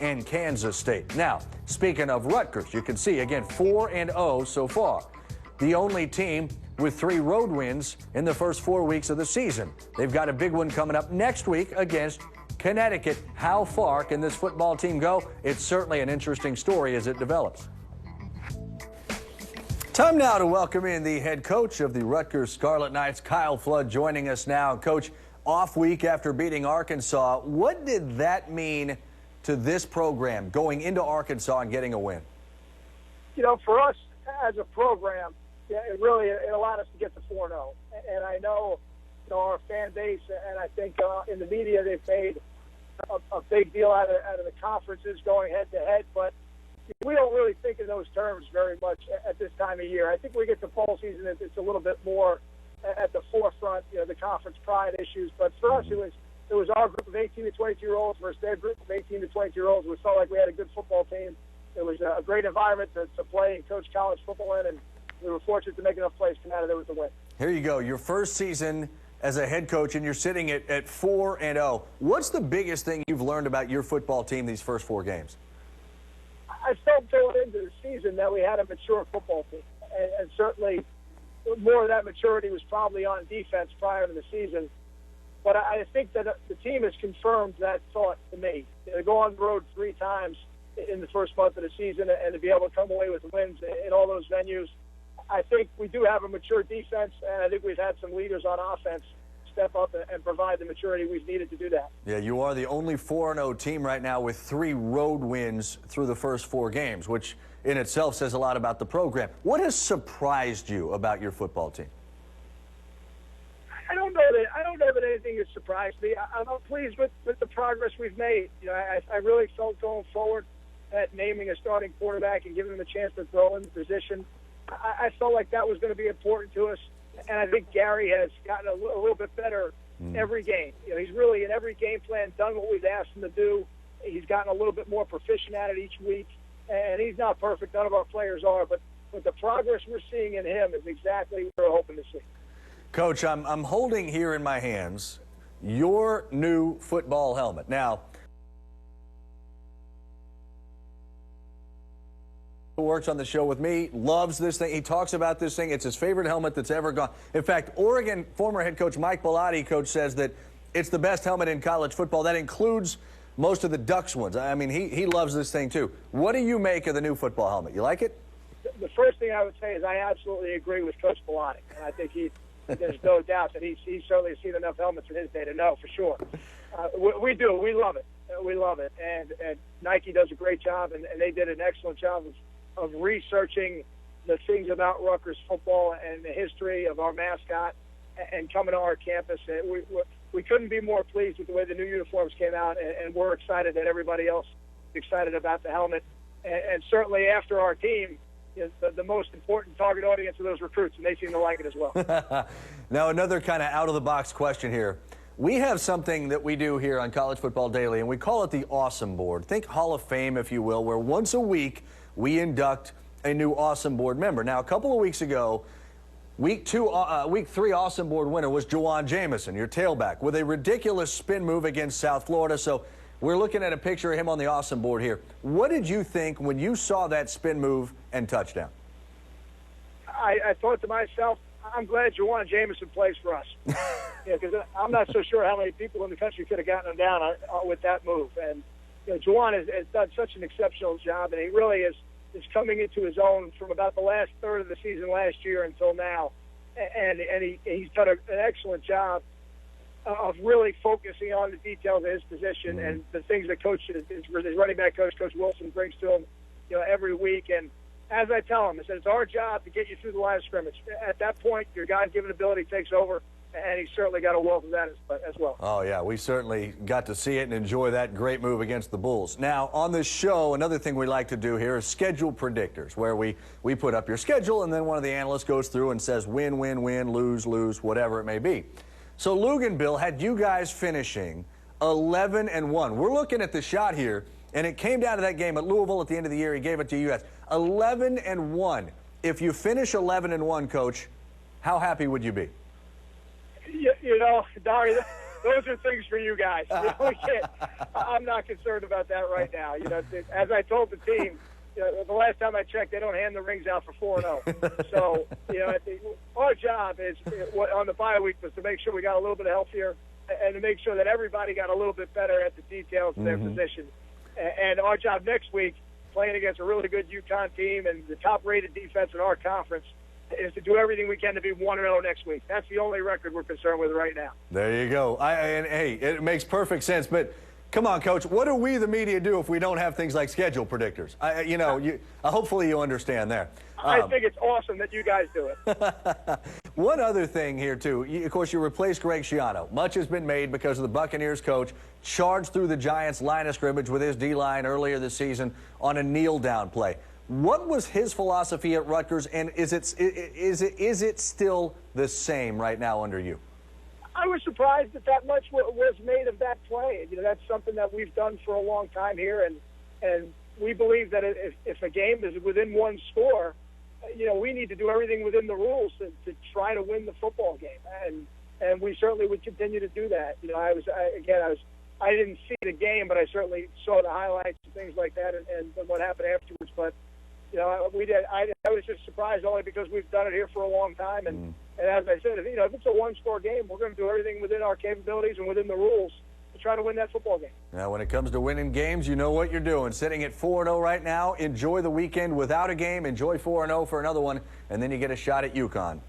and Kansas State. Now, speaking of Rutgers, you can see, again, 4-0 so far. The only team with 3 road wins in the first 4 weeks of the season. They've got a big one coming up next week against Connecticut. How far can this football team go? It's certainly an interesting story as it develops. Time now to welcome in the head coach of the Rutgers Scarlet Knights, Kyle Flood, joining us now. Coach, off week after beating Arkansas, what did that mean to this program going into Arkansas and getting a win? You know, for us as a program, it allowed us to get to 4-0. And I know, our fan base, and I think in the media they've made a big deal out of the conferences going head-to-head, but we don't really think in those terms very much at this time of year. I think we get to fall season, it's a little bit more at the forefront, the conference pride issues. But for us, it was our group of 18 to 22-year-olds versus their group of 18 to 22-year-olds. We felt like we had a good football team. It was a great environment to play and coach college football in, and we were fortunate to make enough plays come out of there with the win. Here you go, your first season as a head coach, and you're sitting at 4-0. What's the biggest thing you've learned about your football team these first 4 games? I felt going into the season that we had a mature football team, and certainly more of that maturity was probably on defense prior to the season. But I think that the team has confirmed that thought to me. To go on the road 3 times in the first month of the season and to be able to come away with wins in all those venues, I think we do have a mature defense, and I think we've had some leaders on offense step up and provide the maturity we've needed to do that. Yeah, you are the only 4-0 team right now with 3 road wins through the first 4 games, which in itself says a lot about the program. What has surprised you about your football team? I don't know that anything has surprised me. I'm pleased with the progress we've made. I really felt going forward at naming a starting quarterback and giving him a chance to throw in the position. I felt like that was going to be important to us. And I think Gary has gotten a little bit better every game. He's really in every game plan done what we've asked him to do. He's gotten a little bit more proficient at it each week. And he's not perfect. None of our players are. But the progress we're seeing in him is exactly what we're hoping to see. Coach, I'm holding here in my hands your new football helmet. Now, who works on the show with me, loves this thing. He talks about this thing. It's his favorite helmet that's ever gone. In fact, Oregon former head coach Mike Bellotti, coach, says that it's the best helmet in college football. That includes most of the Ducks ones. I mean, he loves this thing too. What do you make of the new football helmet? You like it? The first thing I would say is I absolutely agree with Coach Bellotti. And I think there's no doubt that he's certainly seen enough helmets in his day to know for sure. We do. We love it. We love it. And Nike does a great job, and they did an excellent job of researching the things about Rutgers football and the history of our mascot and coming to our campus. We couldn't be more pleased with the way the new uniforms came out, and we're excited that everybody else is excited about the helmet. And certainly after our team, the most important target audience are those recruits, and they seem to like it as well. Now, another kind of out-of-the-box question here. We have something that we do here on College Football Daily, and we call it the Awesome Board. Think Hall of Fame, if you will, where once a week we induct a new Awesome Board member. Now, a couple of weeks ago, week 3 Awesome Board winner was Juwan Jamison, your tailback, with a ridiculous spin move against South Florida. So we're looking at a picture of him on the Awesome Board here. What did you think when you saw that spin move and touchdown? I thought to myself, I'm glad Juwan Jamison plays for us. Because I'm not so sure how many people in the country could have gotten him down with that move. And Juwan has done such an exceptional job, and he really is coming into his own from about the last third of the season last year until now. And he's done an excellent job of really focusing on the details of his position and the things that his running back coach, Coach Wilson, brings to him, every week. And as I tell him, I said, it's our job to get you through the line of scrimmage. At that point, your God-given ability takes over, and he certainly got a wealth of that as well. Oh, yeah, we certainly got to see it and enjoy that great move against the Bulls. Now, on this show, another thing we like to do here is schedule predictors, where we put up your schedule, and then one of the analysts goes through and says win, win, win, lose, lose, whatever it may be. So Luganville had you guys finishing 11-1. We're looking at the shot here, and it came down to that game at Louisville at the end of the year. He gave it to you guys. 11-1. If you finish 11-1, Coach, how happy would you be? Dari, those are things for you guys. I'm not concerned about that right now. As I told the team, the last time I checked, they don't hand the rings out for 4-0. So, our job is on the bye week was to make sure we got a little bit healthier and to make sure that everybody got a little bit better at the details of their position. And our job next week, playing against a really good UConn team and the top-rated defense in our conference, is to do everything we can to be 1-0 next week. That's the only record we're concerned with right now. There you go. And hey, it makes perfect sense, but come on, Coach. What do we, the media, do if we don't have things like schedule predictors? Hopefully you understand there. I think it's awesome that you guys do it. One other thing here, too. Of course, you replaced Greg Schiano. Much has been made because of the Buccaneers coach charged through the Giants' line of scrimmage with his D-line earlier this season on a kneel-down play. What was his philosophy at Rutgers, and is it still the same right now under you? I was surprised that much was made of that play. That's something that we've done for a long time here, and we believe that if a game is within one score, we need to do everything within the rules to try to win the football game, and we certainly would continue to do that. I didn't see the game, but I certainly saw the highlights and things like that, and what happened afterwards. But we did. I was just surprised only because we've done it here for a long time, and as I said, if it's a one-score game, we're going to do everything within our capabilities and within the rules to try to win that football game. Now, when it comes to winning games, you know what you're doing. Sitting at 4-0 right now. Enjoy the weekend without a game. Enjoy 4-0 for another one, and then you get a shot at UConn.